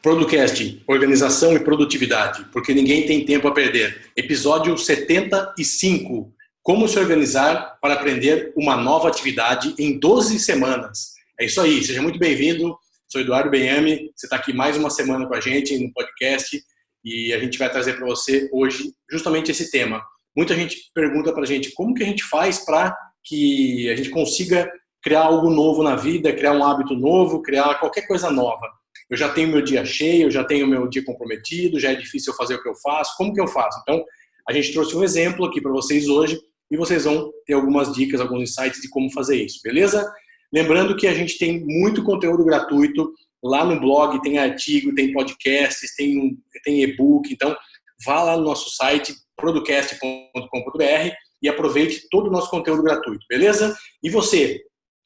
Producast, organização e produtividade, porque ninguém tem tempo a perder. Episódio 75. Como se organizar para aprender uma nova atividade em 12 semanas. É isso aí, seja muito bem-vindo. Sou Eduardo Benhame, você está aqui mais uma semana com a gente no podcast e a gente vai trazer para você hoje justamente esse tema. Muita gente pergunta para a gente como que a gente faz para que a gente consiga criar algo novo na vida, criar um hábito novo, criar qualquer coisa nova. Eu já tenho meu dia cheio, eu já tenho meu dia comprometido, já é difícil eu fazer o que eu faço, como que eu faço? Então, a gente trouxe um exemplo aqui para vocês hoje e vocês vão ter algumas dicas, alguns insights de como fazer isso, beleza? Lembrando que a gente tem muito conteúdo gratuito lá no blog, tem artigo, tem podcasts, tem e-book, então vá lá no nosso site, producast.com.br e aproveite todo o nosso conteúdo gratuito, beleza? E você,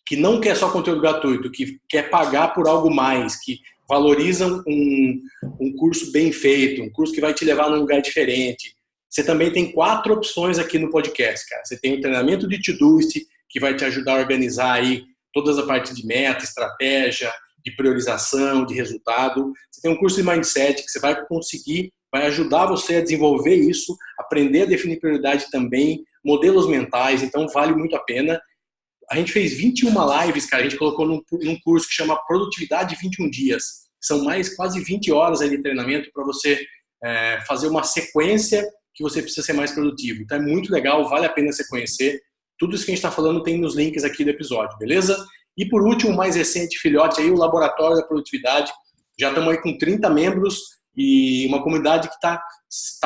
que não quer só conteúdo gratuito, que quer pagar por algo mais, que valoriza um curso bem feito, um curso que vai te levar num lugar diferente, você também tem 4 opções aqui no podcast, cara. Você tem o treinamento de Todoist, que vai te ajudar a organizar aí todas a parte de meta, estratégia, de priorização, de resultado. Você tem um curso de Mindset que você vai conseguir, vai ajudar você a desenvolver isso, aprender a definir prioridade também, modelos mentais, então vale muito a pena. A gente fez 21 lives, cara, a gente colocou num curso que chama Produtividade 21 Dias. São mais quase 20 horas aí de treinamento para você fazer uma sequência que você precisa ser mais produtivo. Então é muito legal, vale a pena você conhecer. Tudo isso que a gente está falando tem nos links aqui do episódio, beleza? E por último, o mais recente filhote aí, o Laboratório da Produtividade. Já estamos aí com 30 membros e uma comunidade que tá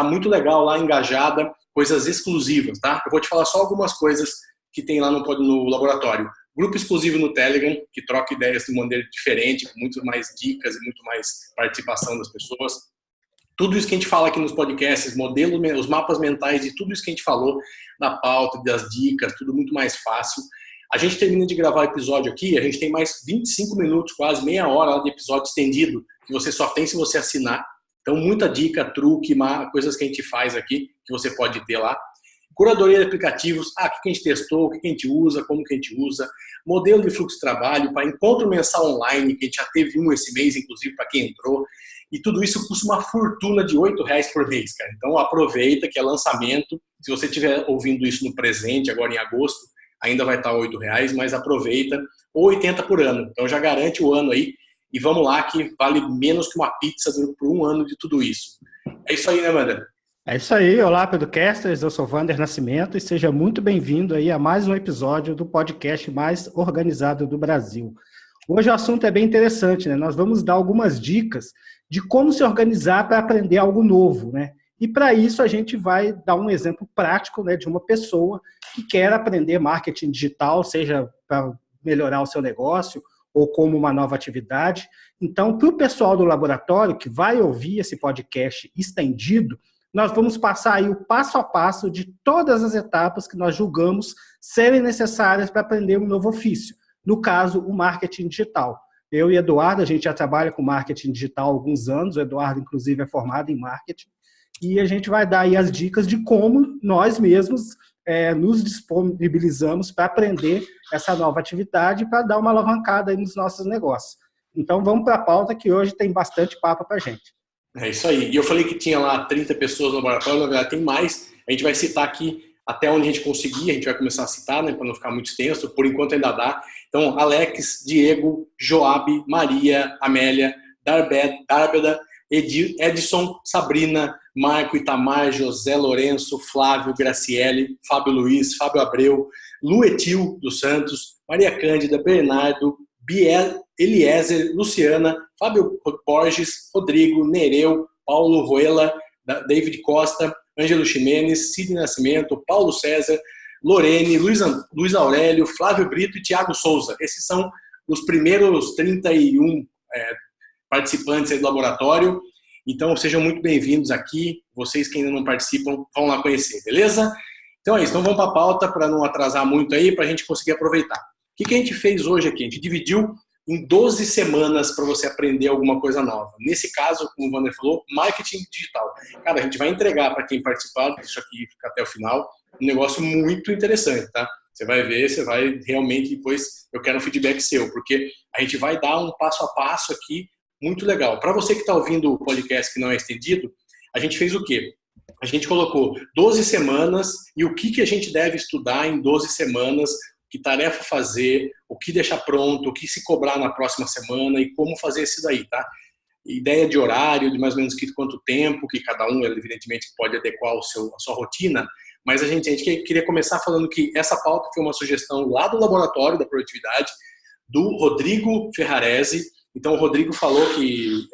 muito legal lá, engajada, coisas exclusivas, tá? Eu vou te falar só algumas coisas que tem lá no laboratório. Grupo exclusivo no Telegram, que troca ideias de maneira diferente, com muito mais dicas e muito mais participação das pessoas. Tudo isso que a gente fala aqui nos podcasts, modelos, os mapas mentais de tudo isso que a gente falou na pauta, das dicas, tudo muito mais fácil. A gente termina de gravar o episódio aqui, a gente tem mais 25 minutos, quase meia hora de episódio estendido, que você só tem se você assinar. Então, muita dica, truque, coisas que a gente faz aqui, que você pode ter lá. Curadoria de aplicativos, o que a gente testou, o que a gente usa, como que a gente usa. Modelo de fluxo de trabalho, para encontro mensal online, que a gente já teve esse mês, inclusive, para quem entrou. E tudo isso custa uma fortuna de R$8 por mês, cara. Então aproveita que é lançamento. Se você estiver ouvindo isso no presente, agora em agosto, ainda vai estar R$8, mas aproveita. Ou 80 por ano. Então já garante o ano aí. E vamos lá que vale menos que uma pizza por um ano de tudo isso. É isso aí, né, Wander? É isso aí. Olá, Podcasters. Eu sou Wander Nascimento e seja muito bem-vindo aí a mais um episódio do podcast mais organizado do Brasil. Hoje o assunto é bem interessante, né? Nós vamos dar algumas dicas de como se organizar para aprender algo novo, né? E para isso a gente vai dar um exemplo prático, né, de uma pessoa que quer aprender marketing digital, seja para melhorar o seu negócio ou como uma nova atividade. Então, para o pessoal do laboratório que vai ouvir esse podcast estendido, nós vamos passar aí o passo a passo de todas as etapas que nós julgamos serem necessárias para aprender um novo ofício. No caso, o marketing digital. Eu e Eduardo, a gente já trabalha com marketing digital há alguns anos, o Eduardo, inclusive, é formado em marketing, e a gente vai dar aí as dicas de como nós mesmos nos disponibilizamos para aprender essa nova atividade para dar uma alavancada aí nos nossos negócios. Então, vamos para a pauta que hoje tem bastante papo para a gente. É isso aí. E eu falei que tinha lá 30 pessoas no laboratório, na verdade tem mais. A gente vai citar aqui até onde a gente conseguir, a gente vai começar a citar, né, para não ficar muito extenso, por enquanto ainda dá. Então, Alex, Diego, Joab, Maria, Amélia, Darbeda, Edson, Sabrina, Marco, Itamar, José Lourenço, Flávio, Graciele, Fábio Luiz, Fábio Abreu, Luetil dos Santos, Maria Cândida, Bernardo, Biel, Eliezer, Luciana, Fábio Borges, Rodrigo, Nereu, Paulo Ruela, David Costa, Ângelo Ximenes, Sidney Nascimento, Paulo César, Lorene, Luiz Aurélio, Flávio Brito e Thiago Souza. Esses são os primeiros 31 participantes aí do laboratório. Então, sejam muito bem-vindos aqui. Vocês que ainda não participam, vão lá conhecer, beleza? Então é isso. Então vamos para a pauta para não atrasar muito aí, para a gente conseguir aproveitar. O que a gente fez hoje aqui? A gente dividiu em 12 semanas para você aprender alguma coisa nova. Nesse caso, como o Wander falou, marketing digital. Cara, a gente vai entregar para quem participar disso aqui, ficar até o final, um negócio muito interessante, tá? Você vai ver, você vai realmente depois, eu quero um feedback seu, porque a gente vai dar um passo a passo aqui muito legal. Para você que está ouvindo o podcast que não é estendido, a gente fez o quê? A gente colocou 12 semanas e o que a gente deve estudar em 12 semanas, que tarefa fazer, o que deixar pronto, o que se cobrar na próxima semana e como fazer isso daí, tá? Ideia de horário, de mais ou menos quanto tempo, que cada um, evidentemente, pode adequar a sua rotina, mas a gente queria começar falando que essa pauta foi uma sugestão lá do Laboratório da Produtividade, do Rodrigo Ferrarese. Então, o Rodrigo falou que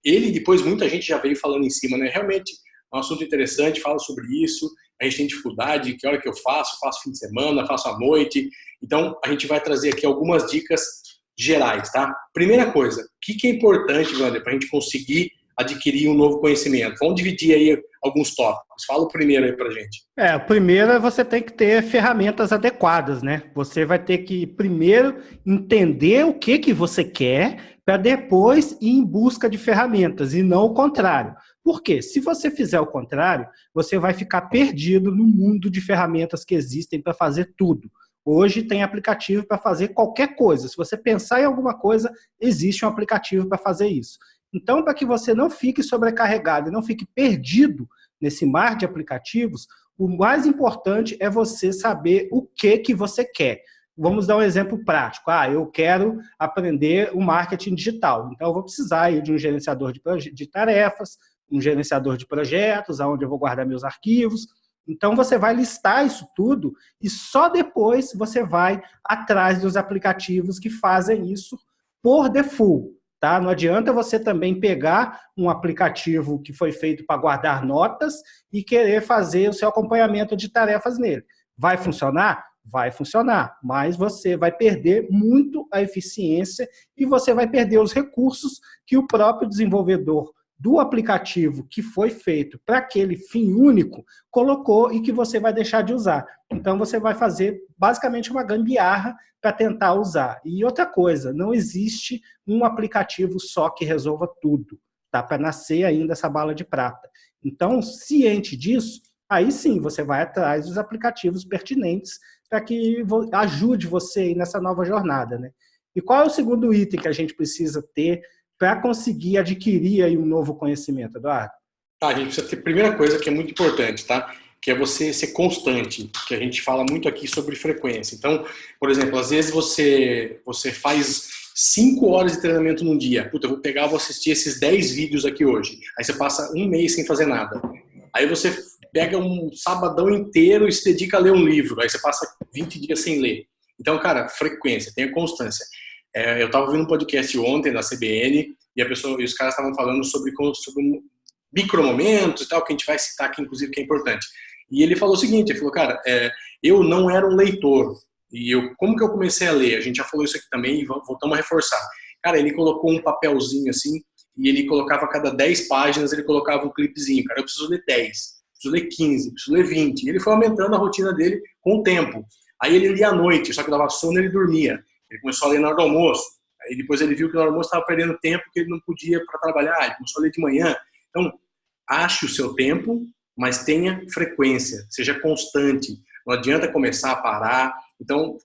ele, depois, muita gente já veio falando em cima, né? Realmente é um assunto interessante, fala sobre isso, a gente tem dificuldade, que hora que eu faço fim de semana, faço à noite. Então, a gente vai trazer aqui algumas dicas gerais, tá? Primeira coisa, o que é importante, Wander, para a gente conseguir adquirir um novo conhecimento? Vamos dividir aí alguns tópicos. Fala o primeiro aí pra gente. O primeiro é você tem que ter ferramentas adequadas, né? Você vai ter que primeiro entender o que você quer para depois ir em busca de ferramentas e não o contrário. Por quê? Se você fizer o contrário, você vai ficar perdido no mundo de ferramentas que existem para fazer tudo. Hoje tem aplicativo para fazer qualquer coisa. Se você pensar em alguma coisa, existe um aplicativo para fazer isso. Então, para que você não fique sobrecarregado e não fique perdido nesse mar de aplicativos, o mais importante é você saber o que você quer. Vamos dar um exemplo prático. Eu quero aprender o marketing digital. Então, eu vou precisar aí de um gerenciador de tarefas, um gerenciador de projetos, onde eu vou guardar meus arquivos. Então, você vai listar isso tudo e só depois você vai atrás dos aplicativos que fazem isso por default. Tá? Não adianta você também pegar um aplicativo que foi feito para guardar notas e querer fazer o seu acompanhamento de tarefas nele. Vai funcionar? Vai funcionar, mas você vai perder muito a eficiência e você vai perder os recursos que o próprio desenvolvedor do aplicativo que foi feito para aquele fim único colocou e que você vai deixar de usar. Então, você vai fazer basicamente uma gambiarra para tentar usar. E outra coisa, não existe um aplicativo só que resolva tudo. Tá? Para nascer ainda essa bala de prata. Então, ciente disso, aí sim você vai atrás dos aplicativos pertinentes para que ajude você aí nessa nova jornada. Né? E qual é o segundo item que a gente precisa ter para conseguir adquirir aí um novo conhecimento, Eduardo? A gente precisa ter, primeira coisa que é muito importante, tá? Que é você ser constante, que a gente fala muito aqui sobre frequência. Então, por exemplo, às vezes você faz 5 horas de treinamento num dia. Puta, eu vou pegar, vou assistir esses 10 vídeos aqui hoje. Aí você passa um mês sem fazer nada. Aí você pega um sabadão inteiro e se dedica a ler um livro. Aí você passa 20 dias sem ler. Então, cara, frequência, tenha constância. Eu estava ouvindo um podcast ontem da CBN e os caras estavam falando sobre micromomentos e tal, que a gente vai citar aqui, inclusive, que é importante. E ele falou o seguinte, ele falou, cara, eu não era um leitor. E como que eu comecei a ler? A gente já falou isso aqui também e voltamos a reforçar. Cara, ele colocou um papelzinho assim e ele colocava a cada 10 páginas, ele colocava um clipezinho. Cara, eu preciso ler 10, preciso ler 15, preciso ler 20. E ele foi aumentando a rotina dele com o tempo. Aí ele lia à noite, só que dava sono e ele dormia. Ele começou a ler na hora do almoço. Aí depois ele viu que na hora do almoço estava perdendo tempo, que ele não podia para trabalhar. Ele começou a ler de manhã. Então, ache o seu tempo, mas tenha frequência. Seja constante. Não adianta começar a parar. Então, o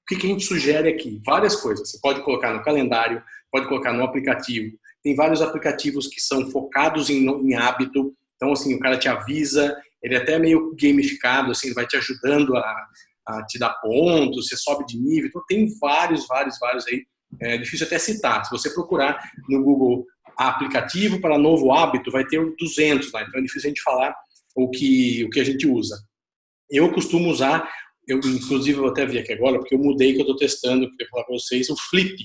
que a gente sugere aqui? Várias coisas. Você pode colocar no calendário, pode colocar no aplicativo. Tem vários aplicativos que são focados em hábito. Então, assim, o cara te avisa. Ele é até meio gamificado, assim, ele vai te ajudando a te dar pontos, você sobe de nível. Então, tem vários aí. É difícil até citar. Se você procurar no Google aplicativo para novo hábito, vai ter 200 lá. Então, é difícil a gente falar o que a gente usa. Eu costumo usar, inclusive, eu vou até ver aqui agora, porque eu mudei, que eu estou testando, queria falar para vocês, o Flip.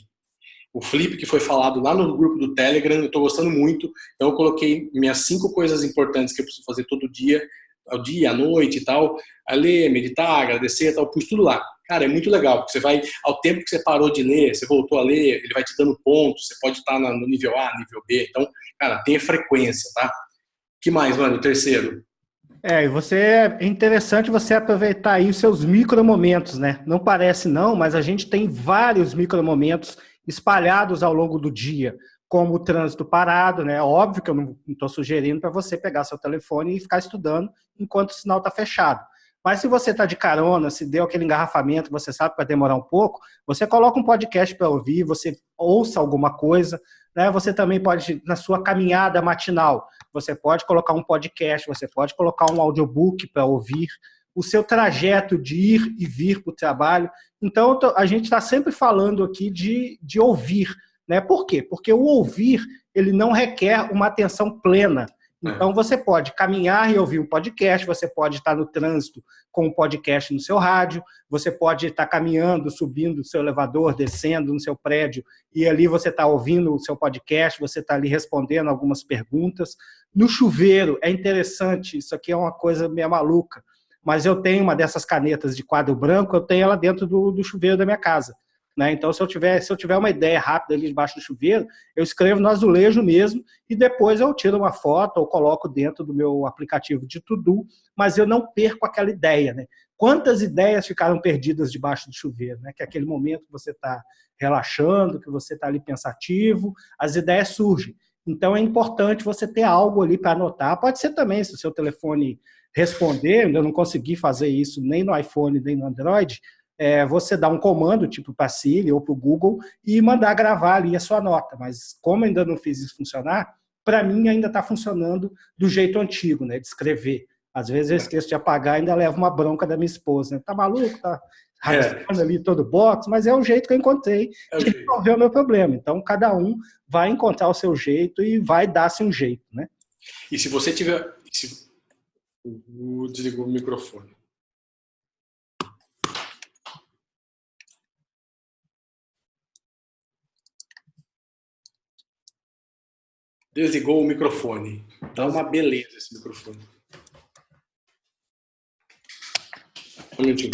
O Flip, que foi falado lá no grupo do Telegram, eu estou gostando muito. Então, eu coloquei minhas 5 coisas importantes que eu preciso fazer todo dia, ao dia, à noite e tal, a ler, meditar, agradecer e tal, pus tudo lá. Cara, é muito legal, porque você vai, ao tempo que você parou de ler, você voltou a ler, ele vai te dando pontos, você pode estar no nível A, nível B, então, cara, tenha frequência, tá? Que mais, mano? O terceiro? É interessante você aproveitar aí os seus micromomentos, né? Não parece não, mas a gente tem vários micromomentos espalhados ao longo do dia, como o trânsito parado, né? Óbvio que eu não estou sugerindo para você pegar seu telefone e ficar estudando enquanto o sinal está fechado. Mas se você está de carona, se deu aquele engarrafamento, você sabe que vai demorar um pouco, você coloca um podcast para ouvir, você ouça alguma coisa, né? Você também pode, na sua caminhada matinal, você pode colocar um podcast, você pode colocar um audiobook para ouvir, o seu trajeto de ir e vir para o trabalho. Então, a gente está sempre falando aqui de ouvir, né? Por quê? Porque o ouvir, ele não requer uma atenção plena. Então, você pode caminhar e ouvir um podcast, você pode estar no trânsito com um podcast no seu rádio, você pode estar caminhando, subindo o seu elevador, descendo no seu prédio, e ali você está ouvindo o seu podcast, você está ali respondendo algumas perguntas. No chuveiro, é interessante, isso aqui é uma coisa meio maluca, mas eu tenho uma dessas canetas de quadro branco, eu tenho ela dentro do chuveiro da minha casa. Né? Então, se eu tiver uma ideia rápida ali debaixo do chuveiro, eu escrevo no azulejo mesmo e depois eu tiro uma foto ou coloco dentro do meu aplicativo de to-do, mas eu não perco aquela ideia. Né? Quantas ideias ficaram perdidas debaixo do chuveiro? Né? Que é aquele momento que você está relaxando, que você está ali pensativo, as ideias surgem. Então, é importante você ter algo ali para anotar. Pode ser também, se o seu telefone responder, eu não consegui fazer isso nem no iPhone, nem no Android, você dá um comando, tipo para a Siri ou para o Google, e mandar gravar ali a sua nota. Mas como ainda não fiz isso funcionar, para mim ainda está funcionando do jeito antigo, né, de escrever. Às vezes eu esqueço de apagar e ainda levo uma bronca da minha esposa. Né? Tá maluco? Tá rabiscando ali todo o box, mas é o jeito que eu encontrei de resolver o meu problema. Então, cada um vai encontrar o seu jeito e vai dar-se um jeito. Né? E se você tiver... Desligou o microfone. Desligou o microfone. Tá uma beleza esse microfone. Um minutinho.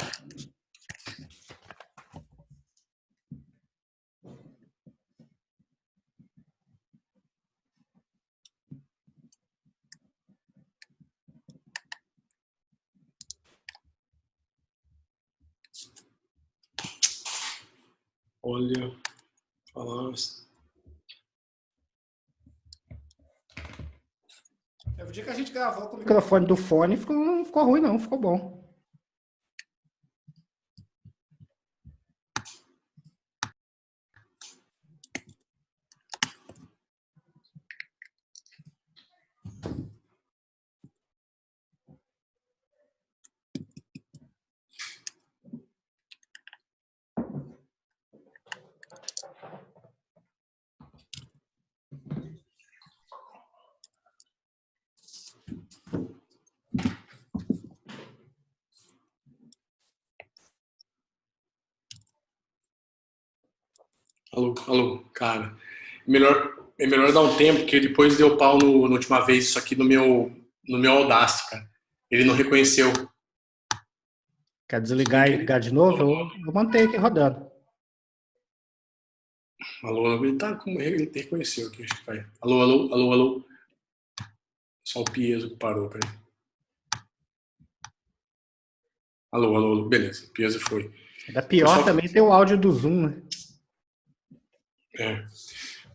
Olha, O dia que a gente gravou com o microfone do fone, não ficou ruim não, ficou bom. Alô, cara. É melhor dar um tempo, porque depois deu pau na última vez isso aqui no meu Audacity, cara. Ele não reconheceu. Quer desligar e ligar de novo? Eu mantenho aqui rodando. Alô, ele tá como ele reconheceu aqui, acho que vai. Alô. Só o Piezo que parou, peraí. Alô, beleza, o Piezo foi. Ainda pior também tem o áudio do Zoom, né?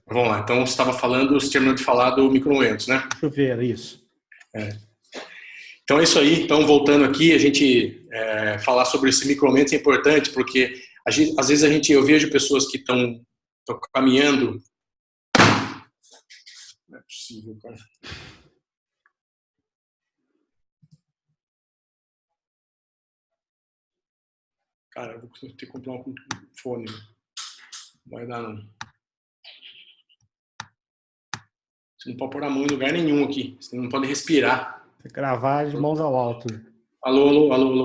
Vamos lá, então você estava falando, você terminou de falar do micro-ondas, né? Chuveiro, isso. Então é isso aí, então voltando aqui, a gente falar sobre esse micro-ondas é importante, porque às vezes eu vejo pessoas que estão caminhando. Não é possível, cara. Cara, eu vou ter que comprar um fone. Não vai dar, não. Você não pode pôr a mão em lugar nenhum aqui. Você não pode respirar. Você gravar de mãos ao alto. Alô.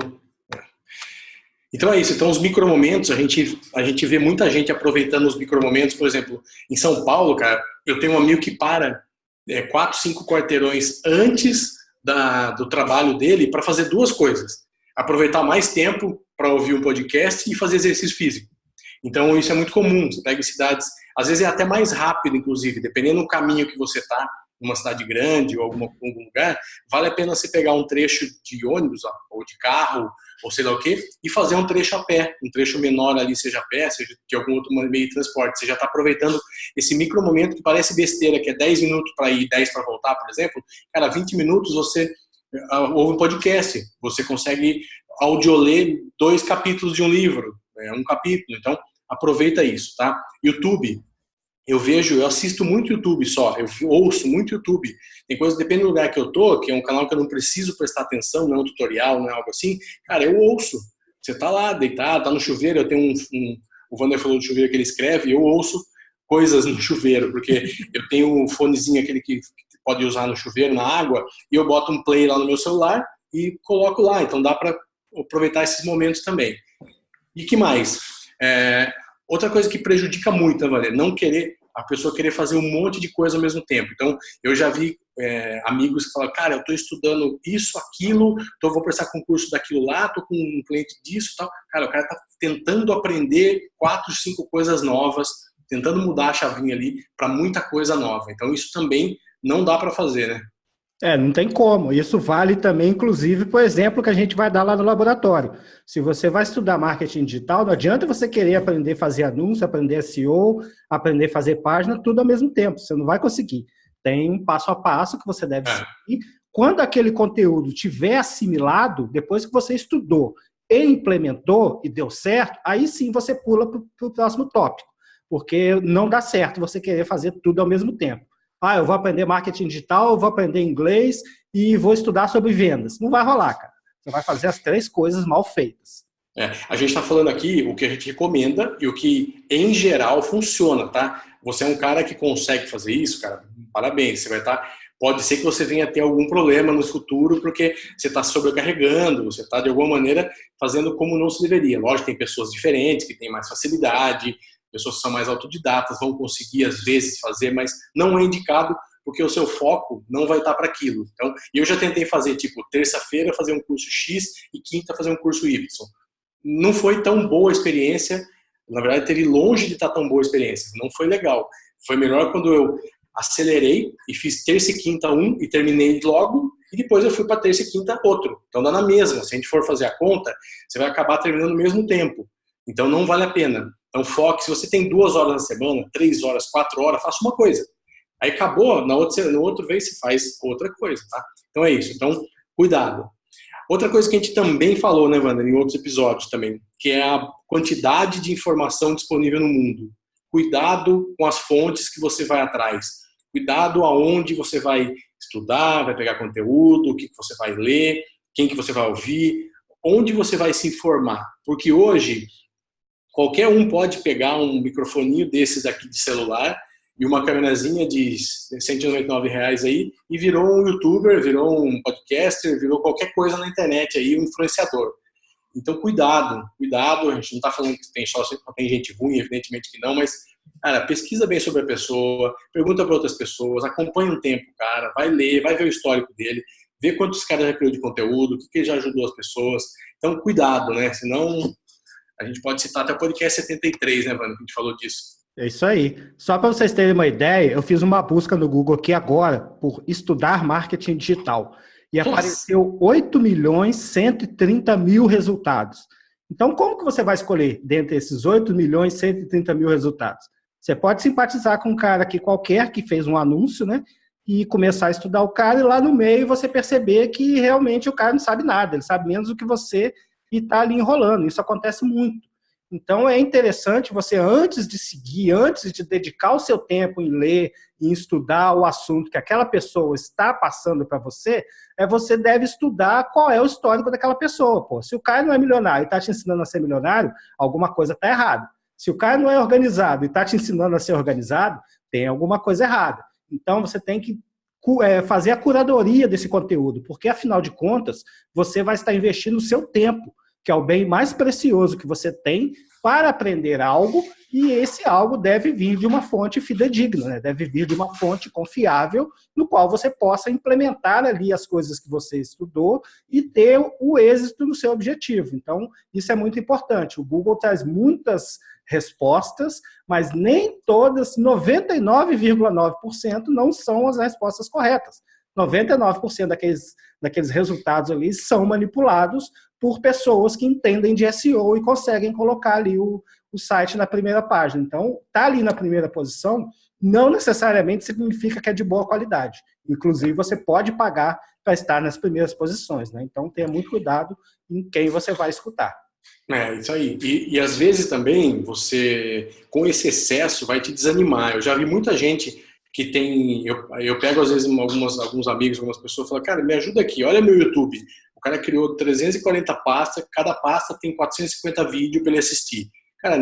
Então é isso. Então os micromomentos, a gente vê muita gente aproveitando os micromomentos. Por exemplo, em São Paulo, cara, eu tenho um amigo que para 4, 5 quarteirões antes do trabalho dele para fazer duas coisas. Aproveitar mais tempo para ouvir um podcast e fazer exercício físico. Então isso é muito comum. Você pega em cidades, às vezes é até mais rápido, inclusive, dependendo do caminho que você está, numa cidade grande ou algum lugar, vale a pena você pegar um trecho de ônibus ou de carro, ou sei lá o quê, e fazer um trecho a pé, um trecho menor ali, seja a pé, seja de algum outro meio de transporte. Você já está aproveitando esse micro momento que parece besteira, que é 10 minutos para ir, 10 para voltar, por exemplo. Cara, 20 minutos você Ou um podcast, você consegue audioler 2 capítulos de um livro, um capítulo, então aproveita isso, tá? YouTube, eu assisto muito YouTube só, eu ouço muito YouTube. Tem coisa, depende do lugar que eu tô, que é um canal que eu não preciso prestar atenção, não é um tutorial, não é algo assim, cara, eu ouço. Você tá lá, deitado, tá no chuveiro, eu tenho o Wander falou do chuveiro que ele escreve, eu ouço coisas no chuveiro, porque eu tenho um fonezinho aquele que pode usar no chuveiro, na água, e eu boto um play lá no meu celular e coloco lá, então dá para aproveitar esses momentos também. E que mais? Outra coisa que prejudica muito, né, Valer? Não querer, a pessoa querer fazer um monte de coisa ao mesmo tempo. Então, eu já vi amigos que falam, cara, eu estou estudando isso, aquilo, então eu vou prestar concurso daquilo lá, estou com um cliente disso e tal. Cara, o cara está tentando aprender 4, 5 coisas novas, tentando mudar a chavinha ali para muita coisa nova. Então, isso também não dá para fazer, né? Não tem como. Isso vale também, inclusive, por exemplo, que a gente vai dar lá no laboratório. Se você vai estudar marketing digital, não adianta você querer aprender a fazer anúncio, aprender SEO, aprender a fazer página, tudo ao mesmo tempo. Você não vai conseguir. Tem um passo a passo que você deve seguir. Quando aquele conteúdo tiver assimilado, depois que você estudou e implementou e deu certo, aí sim você pula para o próximo tópico. Porque não dá certo você querer fazer tudo ao mesmo tempo. Eu vou aprender marketing digital, eu vou aprender inglês e vou estudar sobre vendas. Não vai rolar, cara. Você vai fazer as 3 coisas mal feitas. A gente está falando aqui o que a gente recomenda e o que, em geral, funciona, tá? Você é um cara que consegue fazer isso, cara, parabéns. Você vai estar... Pode ser que você venha ter algum problema no futuro porque você está sobrecarregando, você está, de alguma maneira, fazendo como não se deveria. Lógico, tem pessoas diferentes que têm mais facilidade, pessoas que são mais autodidatas vão conseguir, às vezes, fazer, mas não é indicado porque o seu foco não vai estar para aquilo. Então, eu já tentei fazer, tipo, terça-feira fazer um curso X e quinta fazer um curso Y. Não foi tão boa a experiência, na verdade, teve longe de estar tão boa a experiência. Não foi legal. Foi melhor quando eu acelerei e fiz terça e quinta um e terminei logo, e depois eu fui para terça e quinta outro. Então dá na mesma. Se a gente for fazer a conta, você vai acabar terminando no mesmo tempo. Então não vale a pena. Então foque, se você tem 2 horas na semana, 3 horas, 4 horas, faça uma coisa. Aí acabou, no outro vez você faz outra coisa, tá? Então é isso. Então, cuidado. Outra coisa que a gente também falou, né, Wander, em outros episódios também, que é a quantidade de informação disponível no mundo. Cuidado com as fontes que você vai atrás. Cuidado aonde você vai estudar, vai pegar conteúdo, o que você vai ler, quem que você vai ouvir, onde você vai se informar. Porque hoje, qualquer um pode pegar um microfoninho desses aqui de celular e uma câmerazinha de R$199 aí e virou um youtuber, virou um podcaster, virou qualquer coisa na internet aí, um influenciador. Então, cuidado, a gente não está falando que tem gente ruim, evidentemente que não, mas, cara, pesquisa bem sobre a pessoa, pergunta para outras pessoas, acompanha um tempo, cara, vai ler, vai ver o histórico dele, vê quantos caras já criou de conteúdo, o que ele já ajudou as pessoas. Então, cuidado, né? Senão, a gente pode citar até o podcast 73, né, Vânia, que a gente falou disso. É isso aí. Só para vocês terem uma ideia, eu fiz uma busca no Google aqui agora por estudar marketing digital. E apareceu 8.130.000 resultados. Então, como que você vai escolher dentre esses 8.130.000 resultados? Você pode simpatizar com um cara aqui qualquer que fez um anúncio, né? E começar a estudar o cara e lá no meio você perceber que realmente o cara não sabe nada, ele sabe menos do que você e está ali enrolando. Isso acontece muito. Então, é interessante você, antes de seguir, antes de dedicar o seu tempo em ler, em estudar o assunto que aquela pessoa está passando para você, você deve estudar qual é o histórico daquela pessoa. Pô. Se o cara não é milionário e está te ensinando a ser milionário, alguma coisa está errada. Se o cara não é organizado e está te ensinando a ser organizado, tem alguma coisa errada. Então, você tem que fazer a curadoria desse conteúdo, porque, afinal de contas, você vai estar investindo o seu tempo, que é o bem mais precioso que você tem para aprender algo, e esse algo deve vir de uma fonte fidedigna, né? Deve vir de uma fonte confiável, no qual você possa implementar ali as coisas que você estudou e ter o êxito no seu objetivo. Então, isso é muito importante. O Google traz muitas respostas, mas nem todas, 99,9% não são as respostas corretas. 99% daqueles resultados ali são manipulados por pessoas que entendem de SEO e conseguem colocar ali o site na primeira página. Então, tá ali na primeira posição não necessariamente significa que é de boa qualidade. Inclusive, você pode pagar para estar nas primeiras posições, né? Então, tenha muito cuidado em quem você vai escutar. É, isso aí. E às vezes também você, com esse excesso, vai te desanimar. Eu já vi muita gente que tem. Eu pego às vezes alguns amigos, algumas pessoas e falo, cara, me ajuda aqui, olha meu YouTube. O cara criou 340 pastas, cada pasta tem 450 vídeos para ele assistir. Cara,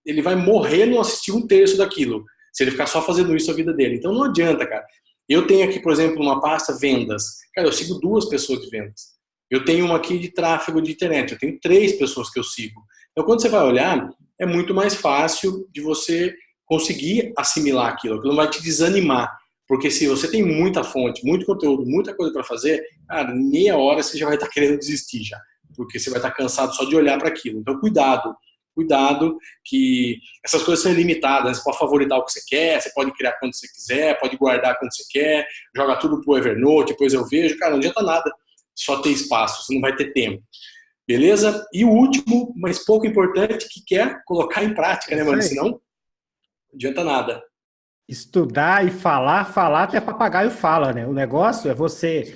ele vai morrer não assistir um terço daquilo, se ele ficar só fazendo isso a vida dele. Então não adianta, cara. Eu tenho aqui, por exemplo, uma pasta vendas. Cara, eu sigo 2 pessoas de vendas. Eu tenho uma aqui de tráfego de internet, eu tenho 3 pessoas que eu sigo. Então, quando você vai olhar, é muito mais fácil de você conseguir assimilar aquilo não vai te desanimar. Porque se você tem muita fonte, muito conteúdo, muita coisa para fazer, cara, em meia hora você já vai estar querendo desistir já. Porque você vai estar cansado só de olhar para aquilo. Então, cuidado, que essas coisas são ilimitadas. Você pode favoritar o que você quer, você pode criar quando você quiser, pode guardar quando você quer, joga tudo pro Evernote, depois eu vejo. Cara, não adianta nada só ter espaço, você não vai ter tempo. Beleza? E o último, mas pouco importante, que é colocar em prática, né, mano? Senão não adianta nada. Estudar e falar até papagaio fala, né? O negócio é você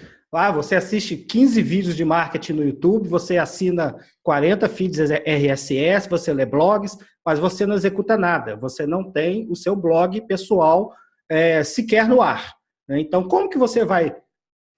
assiste 15 vídeos de marketing no YouTube, você assina 40 feeds RSS, você lê blogs, mas você não executa nada. Você não tem o seu blog pessoal sequer no ar, né? Então, como que você vai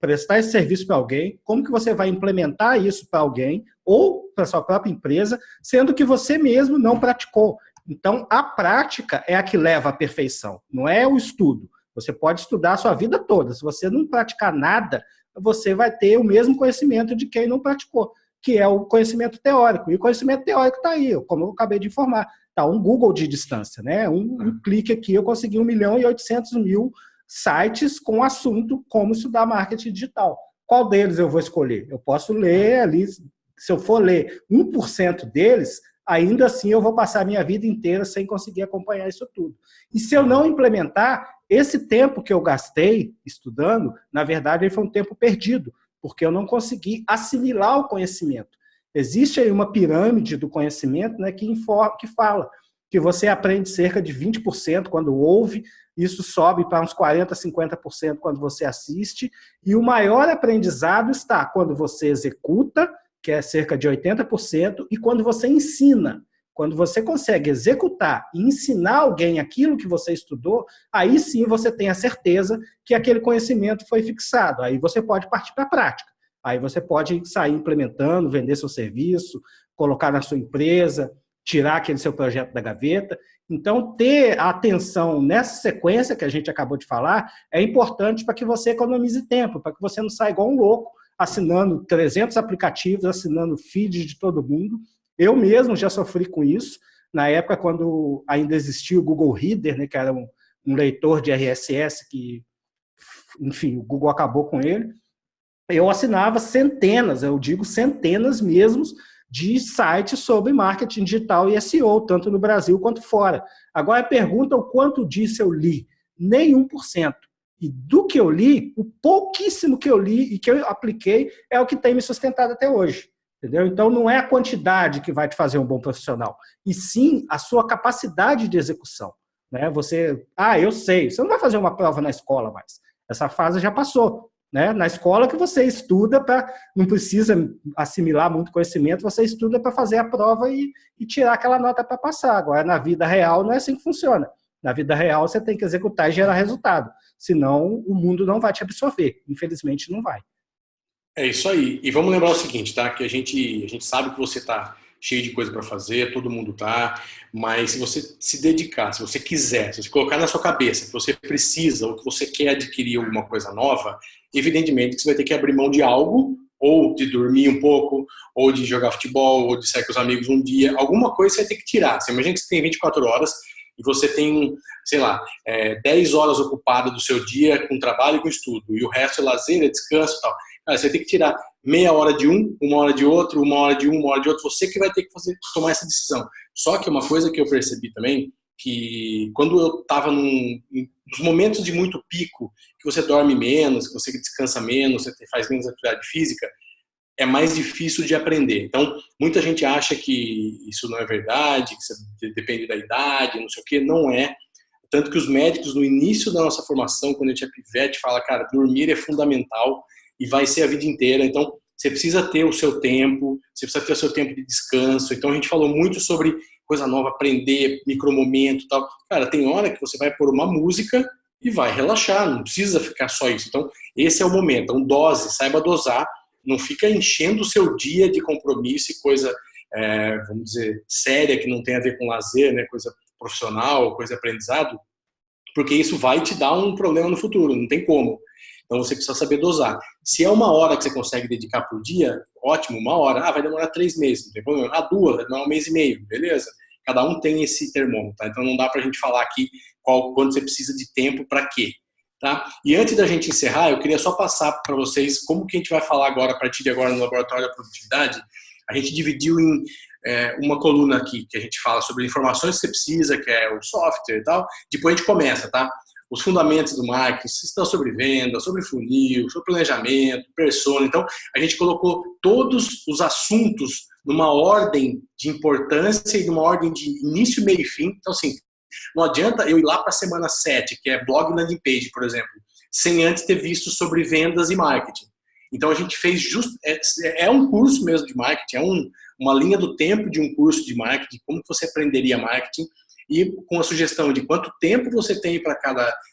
prestar esse serviço para alguém, como que você vai implementar isso para alguém ou para sua própria empresa, sendo que você mesmo não praticou? Então, a prática é a que leva à perfeição, não é o estudo. Você pode estudar a sua vida toda. Se você não praticar nada, você vai ter o mesmo conhecimento de quem não praticou, que é o conhecimento teórico. E o conhecimento teórico está aí, como eu acabei de informar. Está um Google de distância, né? Um clique aqui, eu consegui 1.800.000 sites com o assunto como estudar marketing digital. Qual deles eu vou escolher? Eu posso ler ali, se eu for ler 1% deles, ainda assim eu vou passar a minha vida inteira sem conseguir acompanhar isso tudo. E se eu não implementar, esse tempo que eu gastei estudando, na verdade, foi um tempo perdido, porque eu não consegui assimilar o conhecimento. Existe aí uma pirâmide do conhecimento, né, que fala que você aprende cerca de 20% quando ouve, isso sobe para uns 40%, 50% quando você assiste, e o maior aprendizado está quando você executa, que é cerca de 80%, e quando você ensina. Quando você consegue executar e ensinar alguém aquilo que você estudou, aí sim você tem a certeza que aquele conhecimento foi fixado. Aí você pode partir para a prática. Aí você pode sair implementando, vender seu serviço, colocar na sua empresa, tirar aquele seu projeto da gaveta. Então, ter a atenção nessa sequência que a gente acabou de falar é importante para que você economize tempo, para que você não saia igual um louco, assinando 300 aplicativos, assinando feed de todo mundo. Eu mesmo já sofri com isso, na época quando ainda existia o Google Reader, né, que era um leitor de RSS que, enfim, o Google acabou com ele. Eu assinava centenas, eu digo centenas mesmo, de sites sobre marketing digital e SEO, tanto no Brasil quanto fora. Agora, pergunta o quanto disso eu li. Nem 1%. E do que eu li, o pouquíssimo que eu li e que eu apliquei é o que tem me sustentado até hoje. Entendeu? Então, não é a quantidade que vai te fazer um bom profissional, e sim a sua capacidade de execução. Né? Eu sei, você não vai fazer uma prova na escola mais. Essa fase já passou. Né? Na escola que você estuda não precisa assimilar muito conhecimento, você estuda para fazer a prova e tirar aquela nota para passar. Agora, na vida real, não é assim que funciona. Na vida real, você tem que executar e gerar resultado. Senão, o mundo não vai te absorver. Infelizmente, não vai. É isso aí. E vamos lembrar o seguinte, tá? Que a gente sabe que você tá cheio de coisa para fazer, todo mundo tá, mas se você se dedicar, se você quiser, se você colocar na sua cabeça que você precisa ou que você quer adquirir alguma coisa nova, evidentemente que você vai ter que abrir mão de algo, ou de dormir um pouco, ou de jogar futebol, ou de sair com os amigos um dia, alguma coisa você vai ter que tirar. Você imagina que você tem 24 horas e você tem, sei lá, 10 horas ocupadas do seu dia com trabalho e com estudo, e o resto é lazer, é descanso e tal. Cara, você vai ter que tirar meia hora de um, uma hora de outro, uma hora de um, uma hora de outro, você que vai ter que tomar essa decisão. Só que uma coisa que eu percebi também, que quando eu estava nos momentos de muito pico, que você dorme menos, que você descansa menos, você faz menos atividade física, é mais difícil de aprender. Então, muita gente acha que isso não é verdade, que depende da idade, não sei o quê. Não é. Tanto que os médicos, no início da nossa formação, quando a gente é pivete, fala, cara, dormir é fundamental e vai ser a vida inteira. Então, você precisa ter o seu tempo, você precisa ter o seu tempo de descanso. Então, a gente falou muito sobre coisa nova, aprender, micromomento e tal. Cara, tem hora que você vai pôr uma música e vai relaxar, não precisa ficar só isso. Então, esse é o momento. Então, dose, saiba dosar, não fica enchendo o seu dia de compromisso e coisa, vamos dizer, séria, que não tem a ver com lazer, né? Coisa profissional, coisa de aprendizado, porque isso vai te dar um problema no futuro, não tem como. Então você precisa saber dosar. Se é 1 hora que você consegue dedicar por dia, ótimo, 1 hora. Vai demorar 3 meses, não tem problema. 2, vai demorar 1 mês e meio, beleza? Cada um tem esse termômetro, tá? Então não dá pra gente falar aqui quanto você precisa de tempo para quê, tá? E antes da gente encerrar, eu queria só passar para vocês como que a gente vai falar agora, a partir de agora, no Laboratório da Produtividade. A gente dividiu em uma coluna aqui, que a gente fala sobre informações que você precisa, que é o software e tal. Depois a gente começa, tá? Os fundamentos do marketing, estão sobre venda, sobre funil, sobre planejamento, persona. Então, a gente colocou todos os assuntos numa ordem de importância e numa ordem de início, meio e fim. Então, assim, não adianta eu ir lá para a semana 7, que é blog landing page, por exemplo, sem antes ter visto sobre vendas e marketing. Então, a gente fez é um curso mesmo de marketing, uma linha do tempo de um curso de marketing, como você aprenderia marketing, e com a sugestão de quanto tempo você tem para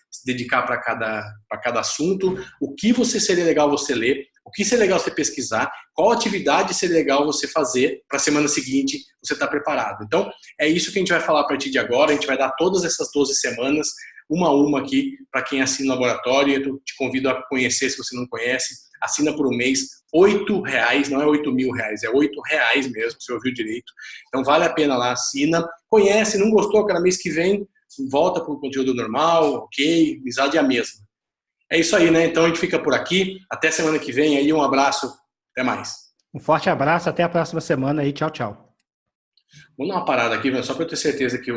se dedicar para cada assunto, o que seria legal você ler, o que seria legal você pesquisar, qual atividade seria legal você fazer para a semana seguinte você estar preparado. Então, é isso que a gente vai falar a partir de agora. A gente vai dar todas essas 12 semanas, uma a uma aqui, para quem assina o laboratório. Eu te convido a conhecer, se você não conhece. Assina por um mês, R$8, não é R$8.000, é R$8 mesmo, você ouviu direito. Então vale a pena lá, assina, conhece, não gostou, cada mês que vem, volta para o conteúdo normal, ok, amizade é a mesma. É isso aí, né? Então a gente fica por aqui, até semana que vem, aí um abraço, até mais. Um forte abraço, até a próxima semana aí, tchau, tchau. Vamos dar uma parada aqui, só para eu ter certeza que